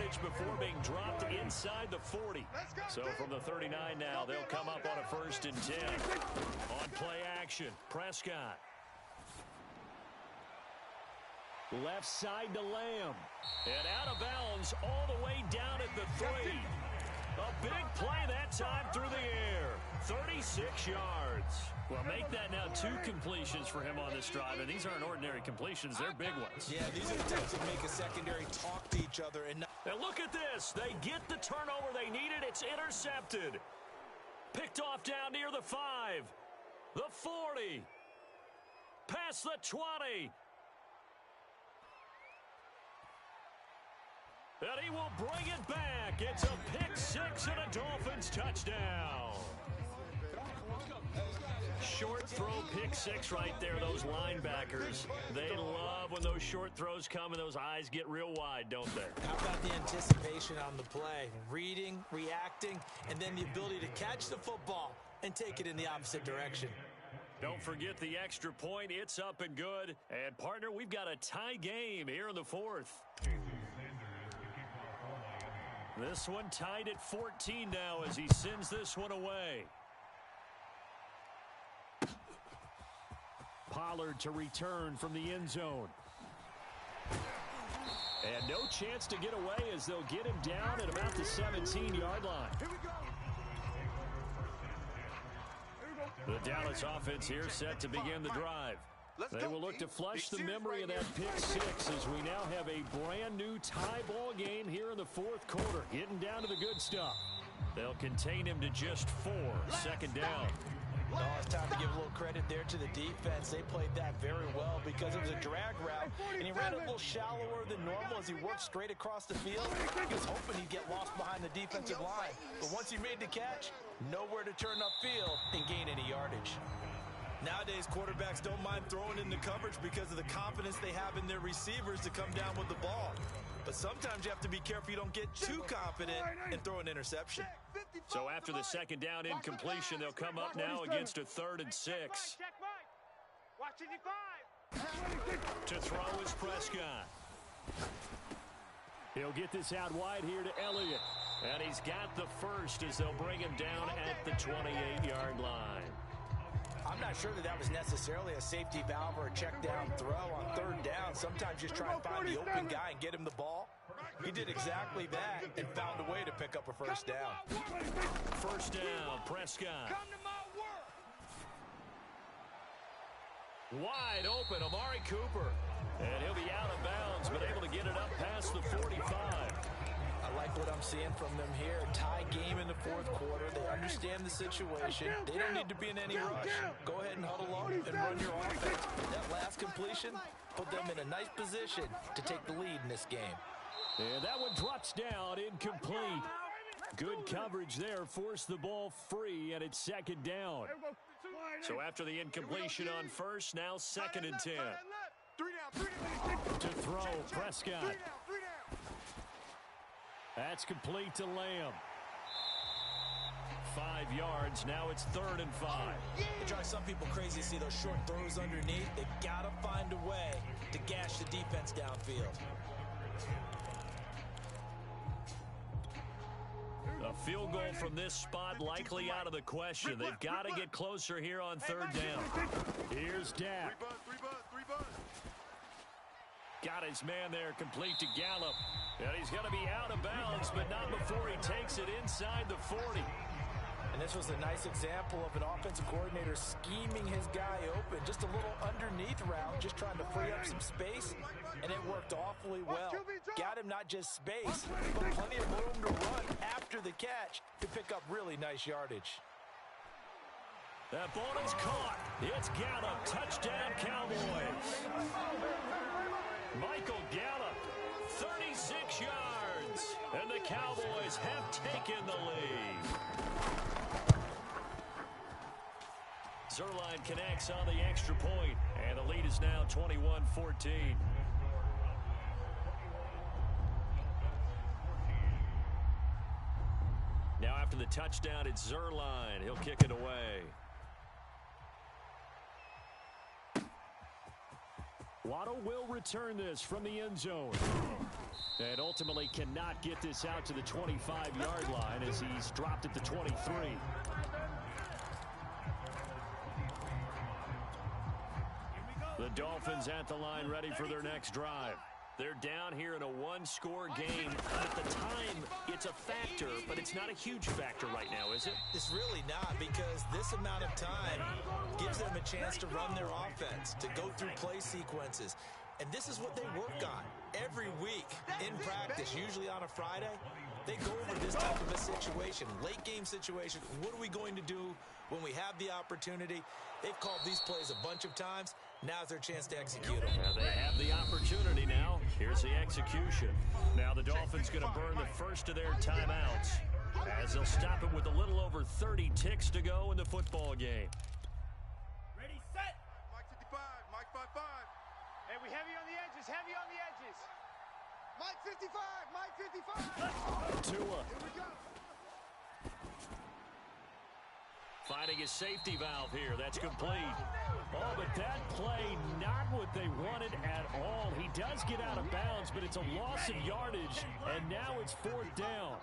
yardage before being dropped inside the 40. So from the 39 now, they'll come up on a 1st and 10. On play action, Prescott. Left side to Lamb. And out of bounds all the way down at the 3. A big play that time through the air. 36 yards. Well, make that now 2 completions for him on this drive. And these aren't ordinary completions. They're big ones. Yeah, these are the types that make a secondary talk to each other. And look at this. They get the turnover they needed. It's intercepted. Picked off down near the 5. The 40. Past the 20. And he will bring it back. It's a pick 6 and a Dolphins touchdown. Short throw pick 6 right there, those linebackers. They love when those short throws come and those eyes get real wide, don't they? How about the anticipation on the play? Reading, reacting, and then the ability to catch the football and take it in the opposite direction. Don't forget the extra point. It's up and good. And, partner, we've got a tie game here in the 4th. This one tied at 14 now as he sends this one away. Pollard to return from the end zone. And no chance to get away as they'll get him down at about the 17-yard line. Here we go. The Dallas offense here set to begin the drive. They will look to flush the memory of that pick 6 as we now have a brand new tie ball game here in the 4th quarter. Getting down to the good stuff. They'll contain him to just 4. 2nd down. Oh, it's time to give a little credit there to the defense. They played that very well because it was a drag route, and he ran a little shallower than normal as he worked straight across the field. He was hoping he'd get lost behind the defensive line, but once he made the catch, nowhere to turn upfield and gain any yardage. Nowadays, quarterbacks don't mind throwing into coverage because of the confidence they have in their receivers to come down with the ball. But sometimes you have to be careful you don't get too confident and throw an interception. So after the 2nd down incompletion, they'll come up now against a 3rd and 6. To throw is Prescott. He'll get this out wide here to Elliott. And he's got the 1st as they'll bring him down at the 28-yard line. I'm not sure that was necessarily a safety valve or a check down throw on 3rd down. Sometimes just try and find the open guy and get him the ball. He did exactly that and found a way to pick up a 1st down. 1st down, Prescott. Wide open, Amari Cooper. And he'll be out of bounds, but able to get it up past the 45. I like what I'm seeing from them here. Tie game in the 4th quarter. They understand the situation. They don't need to be in any rush. Go ahead and huddle up and run your offense. That last completion put them in a nice position to take the lead in this game. And that one drops down, incomplete. Good coverage there, forced the ball free, and it's 2nd down. So after the incompletion on 1st, now 2nd and 10. To throw, Prescott. That's complete to Lamb. 5 yards. Now it's 3rd and 5. It drives some people crazy to see those short throws underneath. They've got to find a way to gash the defense downfield. A field goal from this spot likely out of the question. They've got to get closer here on 3rd down. Here's Dak. Got his man there, complete to Gallup. And he's going to be out of bounds, but not before he takes it inside the 40. And this was a nice example of an offensive coordinator scheming his guy open. Just a little underneath route, just trying to free up some space, and it worked awfully well. Got him not just space, but plenty of room to run after the catch to pick up really nice yardage. That ball is caught. It's Gallup. Touchdown, Cowboys. Michael Gallup, 36 yards. And the Cowboys have taken the lead. Zerline connects on the extra point, and the lead is now 21-14. Now after the touchdown, it's Zerline. He'll kick it away. Waddle will return this from the end zone. And ultimately cannot get this out to the 25-yard line as he's dropped at the 23. The Dolphins at the line ready for their next drive. They're down here in a one-score game. At the time, it's a factor, but it's not a huge factor right now, is it? It's really not, because this amount of time gives them a chance to run their offense, to go through play sequences. And this is what they work on every week in practice, usually on a Friday. They go over this type of a situation, late-game situation. What are we going to do when we have the opportunity? They've called these plays a bunch of times. Now's their chance to execute them. Now they have the opportunity now. Here's the execution. Now the Dolphins going to burn the first of their timeouts as they'll stop it with a little over 30 ticks to go in the football game. Ready, set. Mike 55, Mike 55. Hey, we heavy on the edges, heavy on the edges. Mike 55, Mike 55. Tua. Here we go. Finding his safety valve here. That's complete. Oh, but that play, not what they wanted at all. He does get out of bounds, but it's a loss of yardage, and now it's fourth down.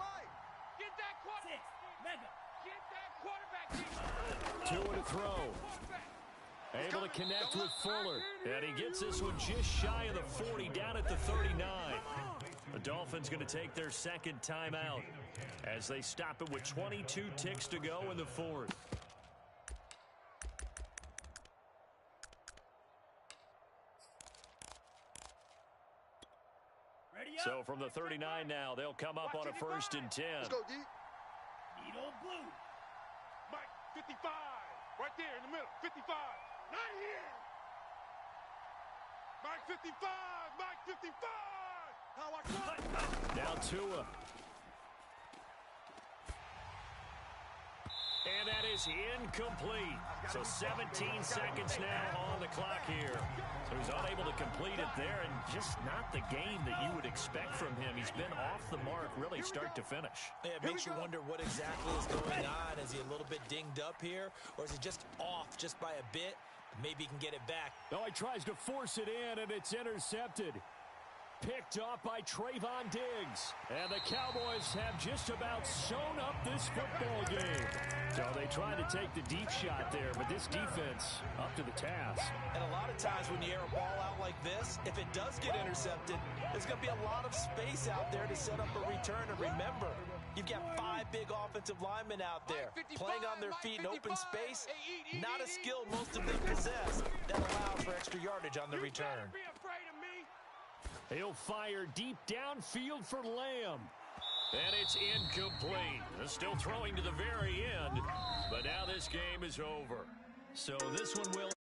Get that quarterback. Tua to throw. Able to connect with Fuller. And he gets this one just shy of the 40, down at the 39. The Dolphins going to take their second timeout as they stop it with 22 ticks to go in the fourth. So from the 39 now, they'll come up on a 1st and 10. Let's go, D. Needle blue. Mike 55. Right there in the middle. 55. Not here. Mike 55. Mike 55. How I cut. Now Tua. And that is incomplete. So 17 seconds now on the clock here. So he's unable to complete it there, and just not the game that you would expect from him. He's been off the mark really start to finish. Yeah, it makes you wonder what exactly is going on. Is he a little bit dinged up here, or is he just off just by a bit? Maybe he can get it back. No, he tries to force it in, and it's intercepted. Picked off by Trayvon Diggs. And the Cowboys have just about sewn up this football game. So they tried to take the deep shot there, but this defense up to the task. And a lot of times when you air a ball out like this, if it does get intercepted, there's going to be a lot of space out there to set up a return. And remember, you've got 5 big offensive linemen out there playing on their feet in open space. Not a skill most of them possess that allows for extra yardage on the return. He'll fire deep downfield for Lamb. And it's incomplete. Still throwing to the very end. But now this game is over. So this one will...